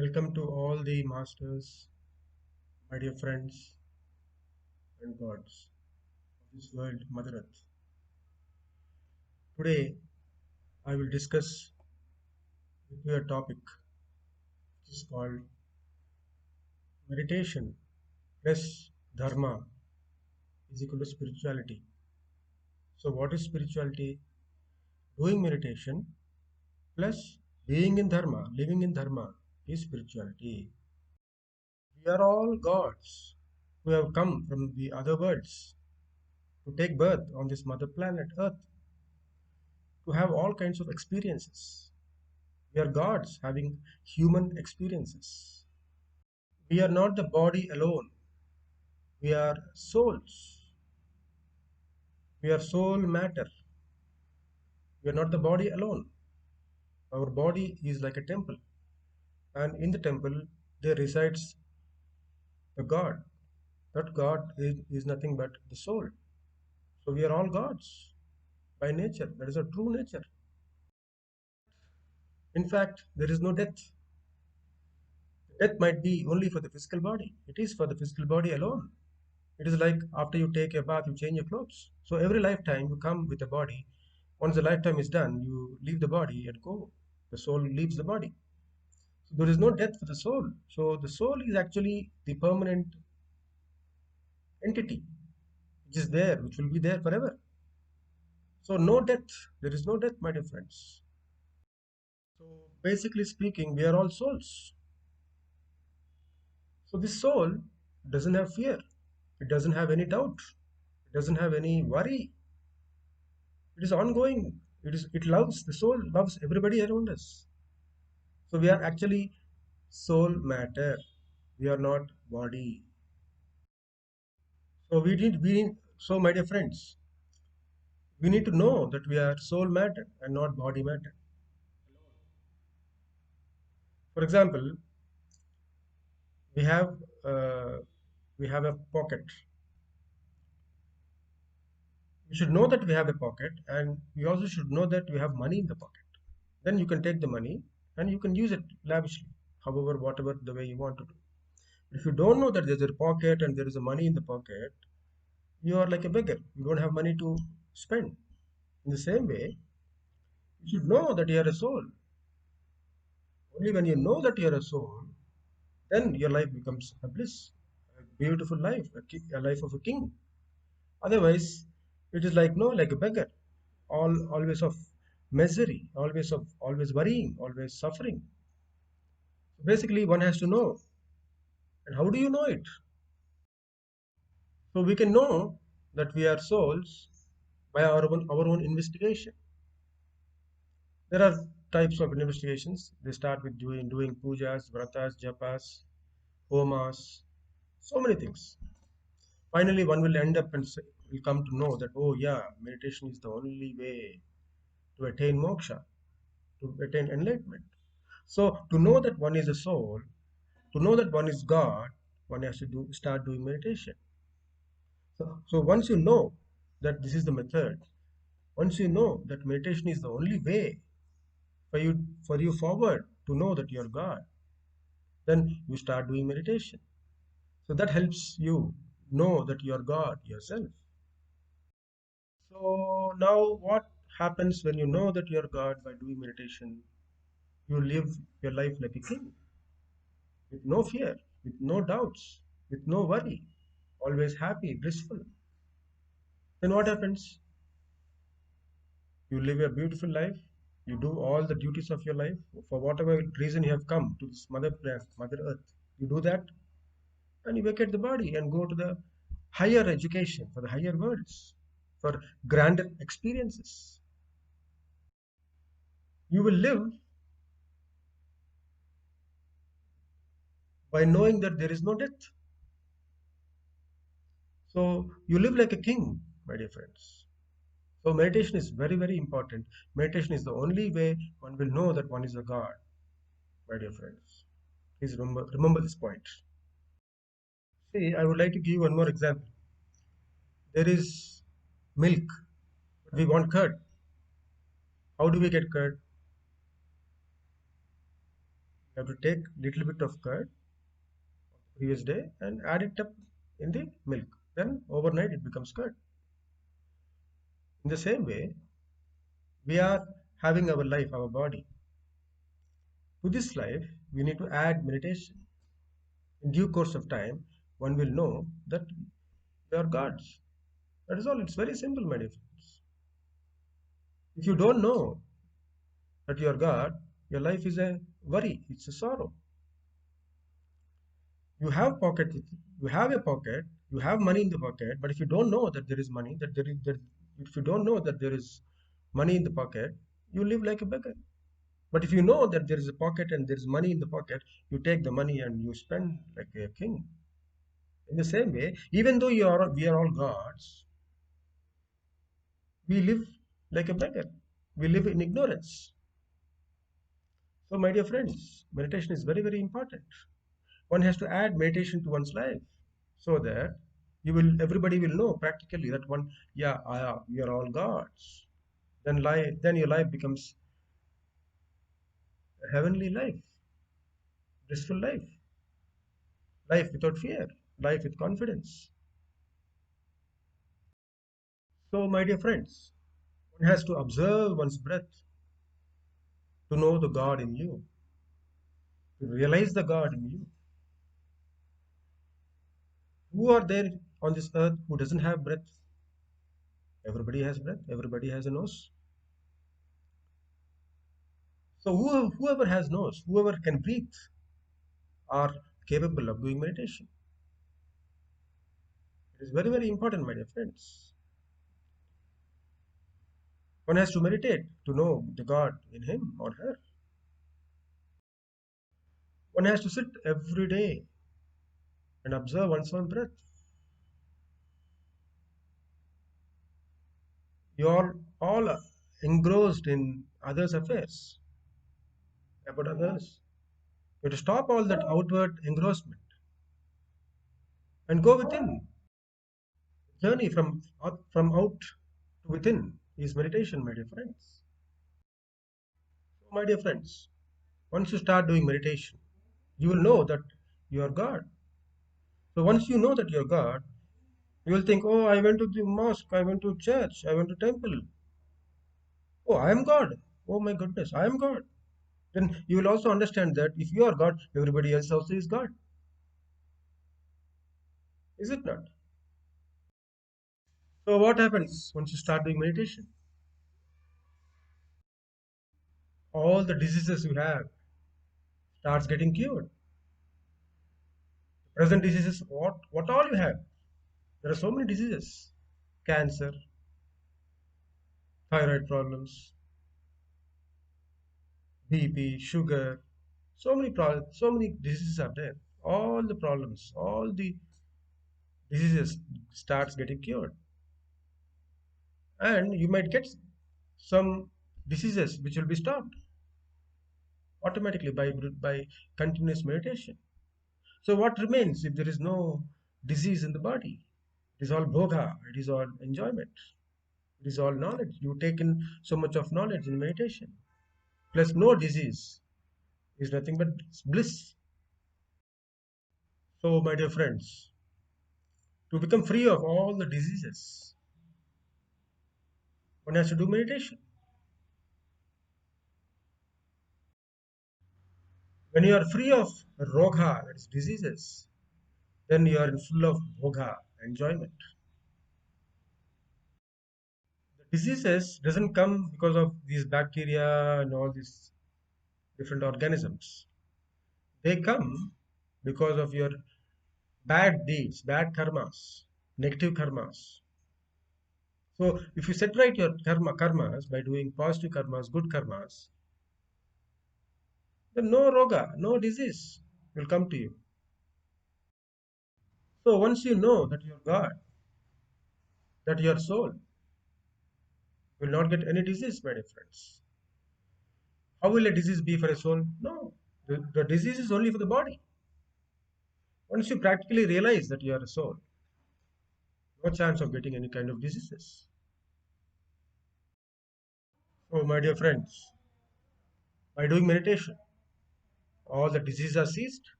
Welcome to all the masters, my dear friends and gods of this world, Mother Earth. Today, I will discuss with you a topic which is called meditation plus dharma is equal to spirituality. So, what is spirituality? Doing meditation plus being in dharma, living in dharma is spirituality. We are all gods who have come from the other worlds to take birth on this mother planet Earth to have all kinds of experiences. We are gods having human experiences. We are not the body alone. We are souls. We are soul matter. We are not the body alone. Our body is like a temple, and in the temple there resides the God. That God is nothing but the soul. So we are all gods by nature. That is a true nature. In fact, there is no death. Death might be only for the physical body. It is for the physical body alone. It is like after you take a bath, you change your clothes. So every lifetime you come with a body. Once the lifetime is done, you leave the body and go. The soul leaves the body. So there is no death for the soul. So the soul is actually the permanent entity which is there, which will be there forever. So no death. There is no death, my dear friends. So basically speaking, we are all souls. So this soul doesn't have fear. It doesn't have any doubt. It doesn't have any worry. It is ongoing. It loves, the soul loves everybody around us. So we are actually soul matter. We are not body. So so my dear friends, we need to know that we are soul matter and not body matter. For example, we have uh, we have a pocket. We should know that we have a pocket, and we also should know that we have money in the pocket. Then you can take the money and you can use it lavishly, however, whatever the way you want to do. If you don't know that there's a pocket and there is a money in the pocket, you are like a beggar. You don't have money to spend. In the same way, you should know that you are a soul. Only when you know that you are a soul, then your life becomes a bliss, a beautiful life, a life of a king. Otherwise, it is like no, like a beggar, always of misery, always worrying, always suffering. So basically, one has to know. And how do you know it? So we can know that we are souls by our own investigation. There are types of investigations. They start with doing pujas, vratas, japas, homas, so many things. Finally, one will end up and will come to know that oh yeah, meditation is the only way to attain moksha, to attain enlightenment. So to know that one is a soul, to know that one is God, one has to start doing meditation. So once you know that this is the method, once you know that meditation is the only way for you forward to know that you are God, then you start doing meditation. So that helps you know that you are God yourself. So now what happens when you know that you are God by doing meditation? You live your life like a king, with no fear, with no doubts, with no worry, always happy, blissful. Then what happens? You live a beautiful life. You do all the duties of your life for whatever reason you have come to this mother planet, Mother Earth. You do that and you vacate the body and go to the higher education, for the higher worlds, for grander experiences. You will live by knowing that there is no death. So you live like a king, my dear friends. So meditation is very, very important. Meditation is the only way one will know that one is a God, my dear friends. Please remember this point. See, I would like to give you one more example. There is milk. We want curd. How do we get curd? You have to take little bit of curd previous day and add it up in the milk. Then overnight it becomes curd. In the same way, we are having our life, our body. To this life, we need to add meditation. In due course of time, one will know that we are gods. That is all. It's very simple, my dear friends. If you don't know that you are God, your life is a worry. It's a sorrow. You have pocket. You have a pocket. You have money in the pocket. But if you don't know that there is money, if you don't know that there is money in the pocket, you live like a beggar. But if you know that there is a pocket and there is money in the pocket, you take the money and you spend like a king. In the same way, even though we are all gods, we live like a beggar. We live in ignorance. So, my dear friends, meditation is very, very important. One has to add meditation to one's life so that everybody will know practically that yeah, we are all gods. Then your life becomes a heavenly life, blissful life, life without fear, life with confidence. So, my dear friends, one has to observe one's breath to know the God in you, to realize the God in you. Who are there on this earth who doesn't have breath? Everybody has breath, everybody has a nose. So whoever has nose, whoever can breathe, are capable of doing meditation. It is very, very important, my dear friends. One has to meditate to know the God in him or her. One has to sit every day and observe one's own breath. You are all engrossed in others' affairs, about others. You have to stop all that outward engrossment and go within. Journey from out to within is meditation, my dear friends. So, my dear friends, once you start doing meditation, you will know that you are God. So once you know that you are God, you will think, oh, I went to the mosque, I went to church, I went to temple. Oh, I am God. Oh my goodness, I am God. Then you will also understand that if you are God, everybody else also is God. Is it not? So what happens once you start doing meditation? All the diseases you have starts getting cured. Present diseases, what all you have? There are so many diseases. Cancer, thyroid problems, BP, sugar, so many problems, so many diseases are there. All the problems, all the diseases starts getting cured. And you might get some diseases which will be stopped automatically by continuous meditation. So what remains if there is no disease in the body? It is all bhoga, it is all enjoyment, it is all knowledge. You take in so much of knowledge in meditation. Plus no disease is nothing but bliss. So my dear friends, to become free of all the diseases, one has to do meditation. When you are free of roga, that is diseases, then you are full of bhoga, enjoyment. The diseases doesn't come because of these bacteria and all these different organisms. They come because of your bad deeds, bad karmas, negative karmas. So if you set right your karmas by doing positive karmas, good karmas, then no roga, no disease will come to you. So once you know that you're God, that your soul will not get any disease, my dear friends. How will a disease be for a soul? No, the disease is only for the body. Once you practically realize that you are a soul, no chance of getting any kind of diseases. So, my dear friends, by doing meditation, all the diseases are ceased,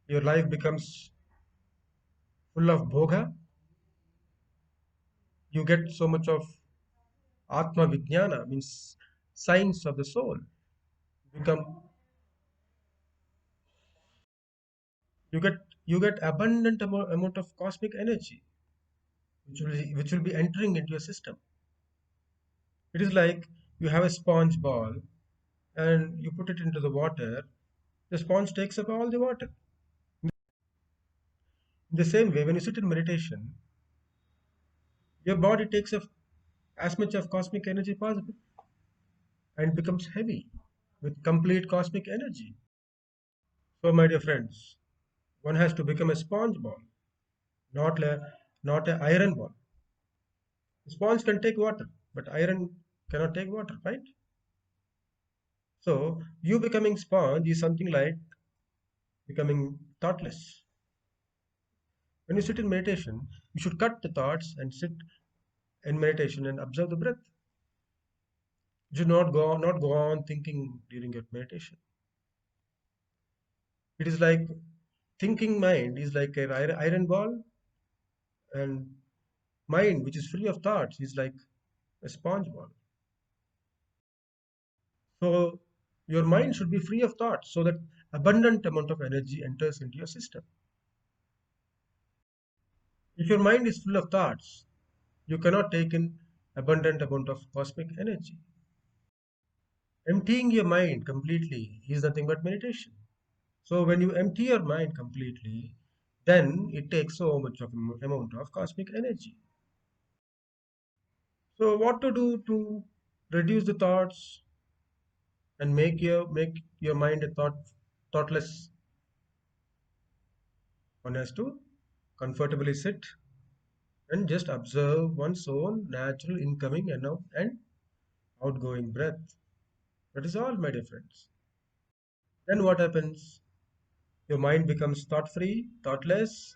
your life becomes full of bhoga, you get so much of atma vijnana, means science of the soul, become you get you get abundant amount of cosmic energy which will be entering into your system. It is like you have a sponge ball and you put it into the water, the sponge takes up all the water. In the same way, when you sit in meditation, your body takes up as much of cosmic energy possible and becomes heavy with complete cosmic energy. So, my dear friends, one has to become a sponge ball, not not a iron ball. Sponge can take water, but iron cannot take water, right? So, you becoming sponge is something like becoming thoughtless. When you sit in meditation, you should cut the thoughts and sit in meditation and observe the breath. You should not go on thinking during your meditation. It is like thinking mind is like an iron ball, and mind which is free of thoughts is like a sponge ball. So your mind should be free of thoughts so that abundant amount of energy enters into your system. If your mind is full of thoughts, you cannot take in abundant amount of cosmic energy. Emptying your mind completely is nothing but meditation. So when you empty your mind completely, then it takes so much of amount of cosmic energy. So what to do to reduce the thoughts and make your mind a thoughtless? One has to comfortably sit and just observe one's own natural incoming and outgoing breath. That is all, my dear friends. Then what happens? Your mind becomes thought free, thoughtless,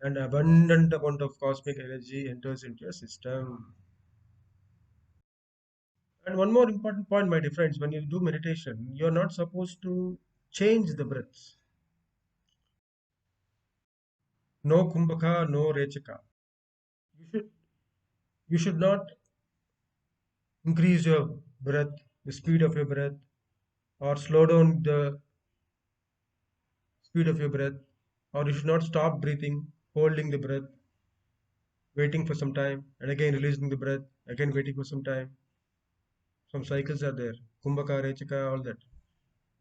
and abundant amount of cosmic energy enters into your system. And one more important point, my dear friends, when you do meditation, you're not supposed to change the breath. No kumbhaka, no rechaka. You should you should not increase your breath, the speed of your breath, or slow down the speed of your breath, or you should not stop breathing, holding the breath, waiting for some time, and again releasing the breath, again waiting for some time. Some cycles are there. Kumbhaka, rechaka, all that.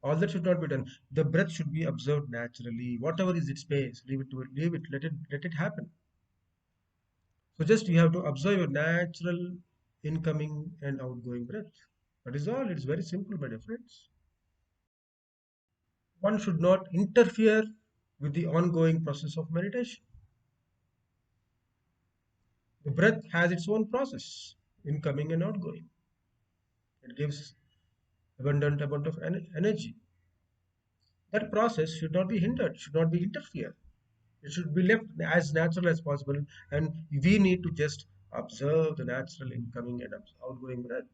All that should not be done. The breath should be observed naturally. Whatever is its pace, leave it, let it happen. So just you have to observe your natural incoming and outgoing breath. That is all. It's very simple, my dear friends. One should not interfere with the ongoing process of meditation. The breath has its own process, incoming and outgoing. It gives abundant amount of energy. That process should not be hindered, should not be interfered. It should be left as natural as possible, and we need to just observe the natural incoming and outgoing breath.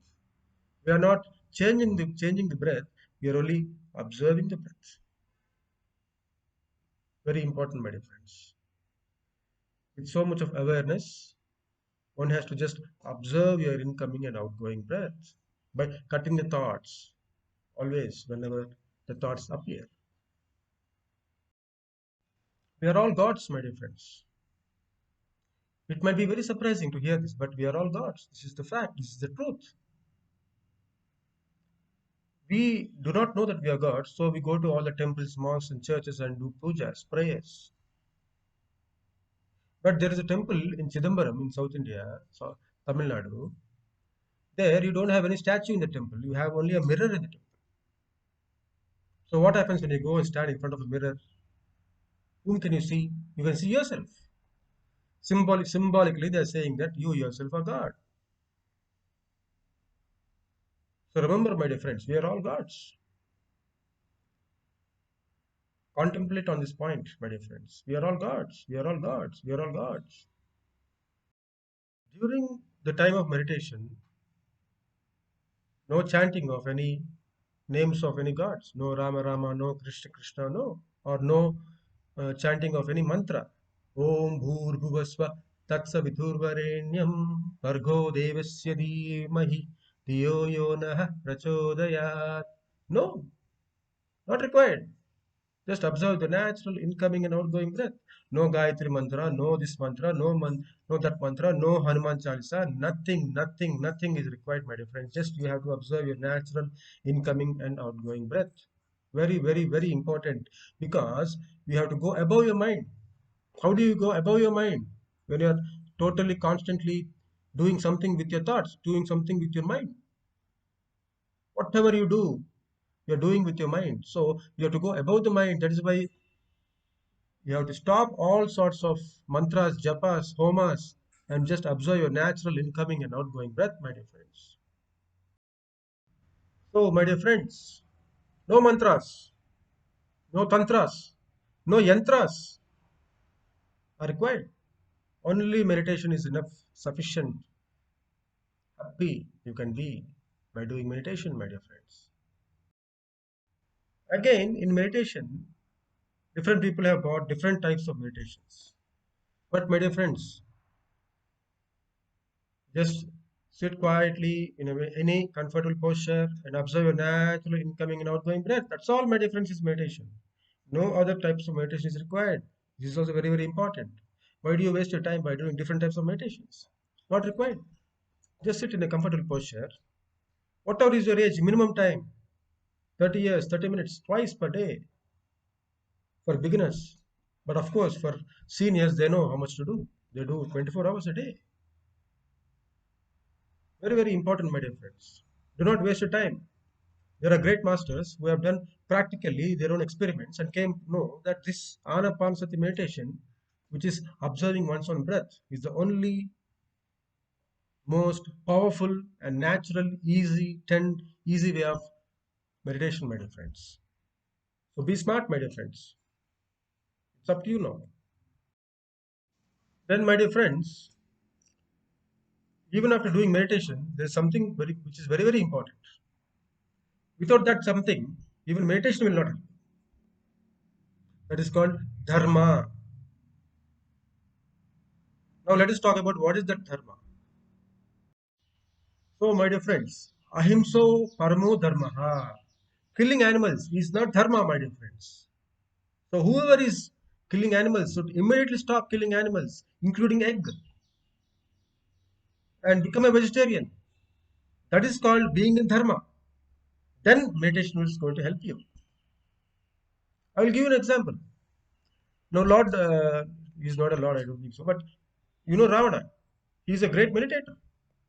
We are not changing the breath. We are only observing the breath. Very important, my dear friends. With so much of awareness, one has to just observe your incoming and outgoing breath by cutting the thoughts always whenever the thoughts appear. We are all gods, my dear friends. It might be very surprising to hear this, but we are all gods. This is the fact. This is the truth. We do not know that we are gods, so we go to all the temples, mosques, and churches and do pujas, prayers. But there is a temple in Chidambaram in South India, so Tamil Nadu. There you don't have any statue in the temple. You have only a mirror in the temple. So what happens when you go and stand in front of a mirror? Whom can you see? You can see yourself. Symbolically, they are saying that you yourself are God. So remember, my dear friends, we are all gods. Contemplate on this point, my dear friends. We are all gods. We are all gods. We are all gods. During the time of meditation, No chanting of any names of any gods. No Rama Rama, no Krishna Krishna, no. Or no chanting of any mantra. Om Bhur Bhuvasva Tatsaviturvarenyam Bhargo Devasya Dhimahi Dhiyo Yo Nah Prachodayat. No, not required. Just observe the natural incoming and outgoing breath. No Gayatri mantra, no this mantra, no that mantra, no Hanuman Chalisa, nothing is required, my dear friends. Just you have to observe your natural incoming and outgoing breath. Very important, because you have to go above your mind. How do you go above your mind? When you are totally, constantly doing something with your thoughts, doing something with your mind. Whatever you do, you're doing with your mind. So you have to go above the mind. That is why you have to stop all sorts of mantras, japas, homas, and just observe your natural incoming and outgoing breath, my dear friends. So, my dear friends, no mantras, no tantras, no yantras are required. Only meditation is enough, sufficient. Happy you can be by doing meditation, my dear friends. Again, in meditation, different people have got different types of meditations. But, my dear friends, just sit quietly in any comfortable posture and observe your natural incoming and outgoing breath. That's all, my difference is meditation. No other types of meditation is required. This is also very important. Why do you waste your time by doing different types of meditations? Not required. Just sit in a comfortable posture. Whatever is your age, minimum time, 30 years, 30 minutes, twice per day for beginners. But of course, for seniors, they know how much to do. They do 24 hours a day. Very important, my dear friends. Do not waste your time. There are great masters who have done practically their own experiments and came to know that this Anapanasati meditation, which is observing one's own breath, is the only most powerful and natural, easy way of meditation, my dear friends. So be smart, my dear friends. It's up to you now. Then, my dear friends, even after doing meditation, there's something which is very important. Without that something, even meditation will not help. That is called dharma. Now let us talk about what is that dharma. So, my dear friends, ahimso paramo dharmaha. Killing animals is not dharma, my dear friends. So, whoever is killing animals should immediately stop killing animals, including egg, and become a vegetarian. That is called being in dharma. Then meditation is going to help you. I will give you an example. Now, Lord, he is not a Lord, I don't think so, but you know Ravana. He is a great meditator.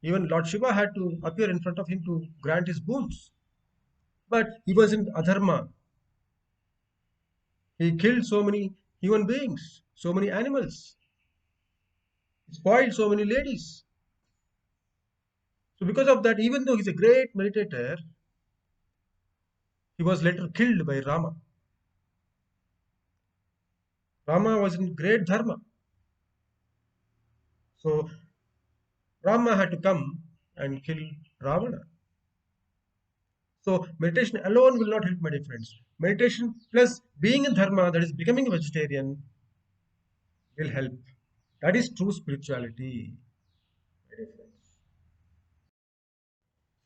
Even Lord Shiva had to appear in front of him to grant his boons. But he was in adharma. He killed so many human beings, so many animals, spoiled so many ladies. So, because of that, even though he's a great meditator, he was later killed by Rama. Rama was in great dharma. So, Rama had to come and kill Ravana. So, meditation alone will not help, my dear friends. Meditation plus being in dharma, that is becoming a vegetarian, will help. That is true spirituality, my dear friends.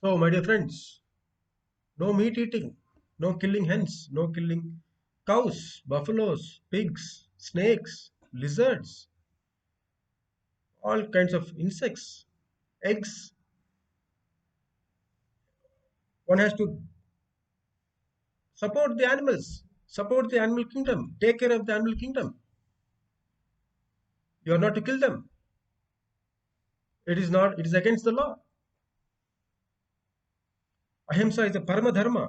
So, my dear friends, no meat eating, no killing hens, no killing cows, buffaloes, pigs, snakes, lizards, all kinds of insects, eggs. One has to support the animals, support the animal kingdom, take care of the animal kingdom. You are not to kill them. It is not, it is against the law. Ahimsa is a parama dharma.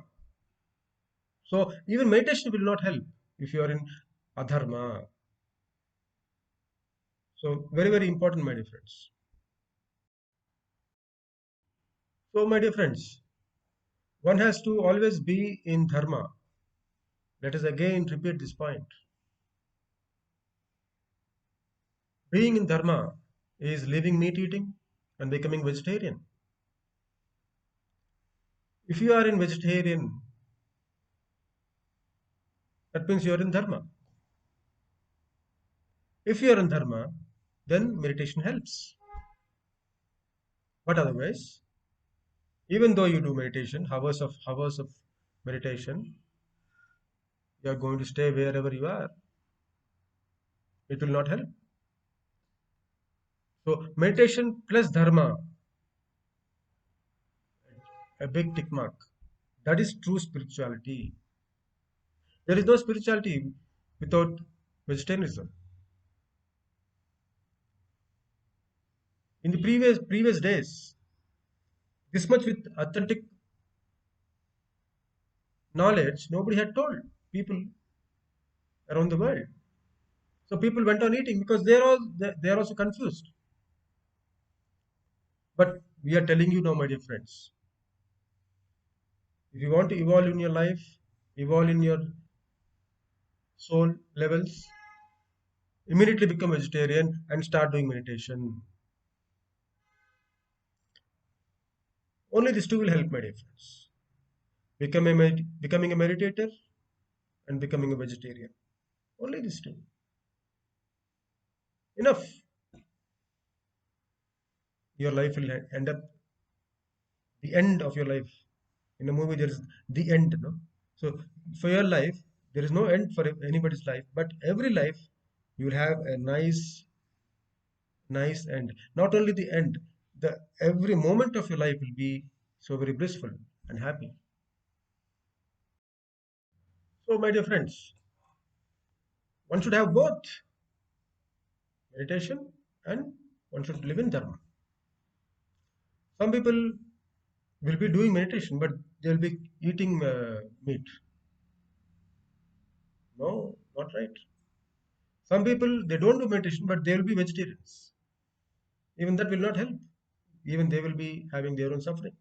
So even meditation will not help if you are in adharma. So very important, my dear friends. So my dear friends, one has to always be in dharma. Let us again repeat this point. Being in dharma is leaving meat eating and becoming vegetarian. If you are in vegetarian, that means you are in dharma. If you are in dharma, then meditation helps. But otherwise, even though you do meditation, hours of meditation, you are going to stay wherever you are. It will not help. So meditation plus dharma, a big tick mark. That is true spirituality. There is no spirituality without vegetarianism. In the previous days, this much with authentic knowledge, nobody had told people around the world. So people went on eating because they are also confused. But we are telling you now, my dear friends, if you want to evolve in your life, evolve in your soul levels, immediately become vegetarian and start doing meditation. Only these two will help, my dear friends. Becoming a meditator and becoming a vegetarian. Only these two. Enough. Your life will end up the end of your life. In a movie, there is the end. No? So for your life, there is no end for anybody's life, but every life you will have a nice end. Not only the end, the every moment of your life will be so very blissful and happy. So, my dear friends, one should have both meditation and one should live in dharma. Some people will be doing meditation, but they'll be eating meat. No, not right. Some people they don't do meditation, but they will be vegetarians. Even that will not help. Even they will be having their own suffering.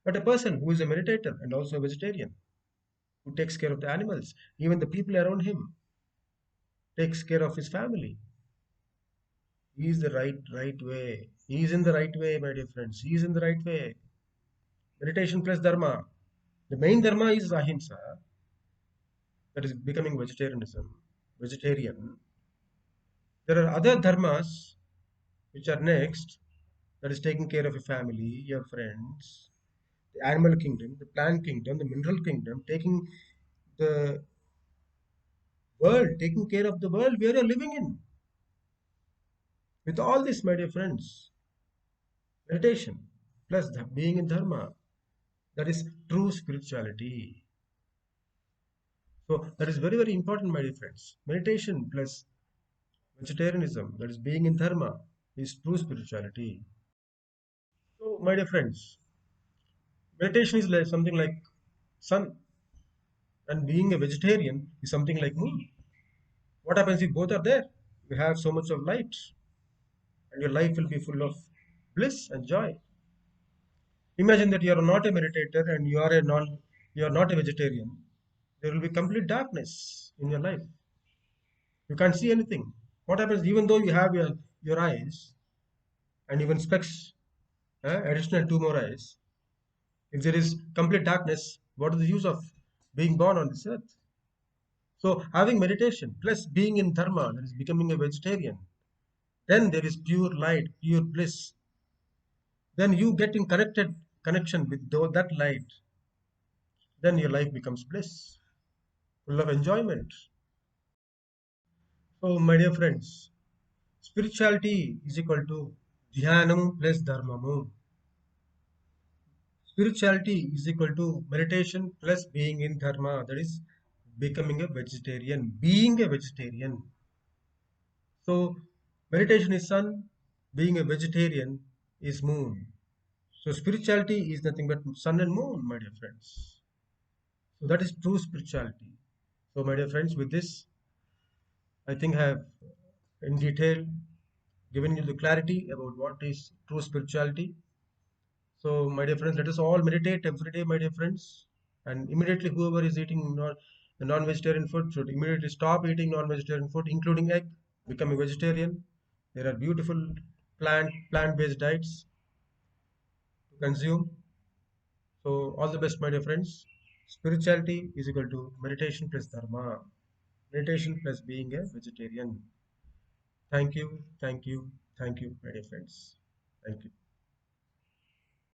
But a person who is a meditator and also a vegetarian, who takes care of the animals, even the people around him, takes care of his family. He is the right way. He is in the right way, my dear friends. He is in the right way. Meditation plus dharma. The main dharma is ahimsa, that is becoming vegetarian. There are other dharmas which are next, that is taking care of your family, your friends, the animal kingdom, the plant kingdom, the mineral kingdom, taking the world, taking care of the world where you're living in. With all this, my dear friends, meditation plus being in dharma, that is true spirituality. So that is very, very important, my dear friends. Meditation plus vegetarianism, that is being in dharma, is true spirituality. So, my dear friends, meditation is like something like sun, and being a vegetarian is something like moon. What happens if both are there? You have so much of light, and your life will be full of bliss and joy. Imagine that you are not a meditator and you are not a vegetarian. There will be complete darkness in your life. You can't see anything. What happens even though you have your eyes and even specs, additional two more eyes? If there is complete darkness, what is the use of being born on this earth? So having meditation plus being in dharma, that is becoming a vegetarian, then there is pure light, pure bliss. Then you get in connected connection with that light. Then your life becomes bliss, full of enjoyment. So my dear friends, spirituality is equal to dhyanam plus dharmam. Spirituality is equal to meditation plus being in dharma, that is becoming a vegetarian, being a vegetarian. So meditation is sun, being a vegetarian is moon. So spirituality is nothing but sun and moon, my dear friends. So that is true spirituality. So my dear friends, with this, I think I have in detail given you the clarity about what is true spirituality. So, my dear friends, let us all meditate every day, my dear friends. And immediately, whoever is eating the non-vegetarian food should immediately stop eating non-vegetarian food, including egg, become a vegetarian. There are beautiful plant-based diets to consume. So all the best, my dear friends. Spirituality is equal to meditation plus dharma. Meditation plus being a vegetarian. Thank you, thank you, thank you, my dear friends. Thank you.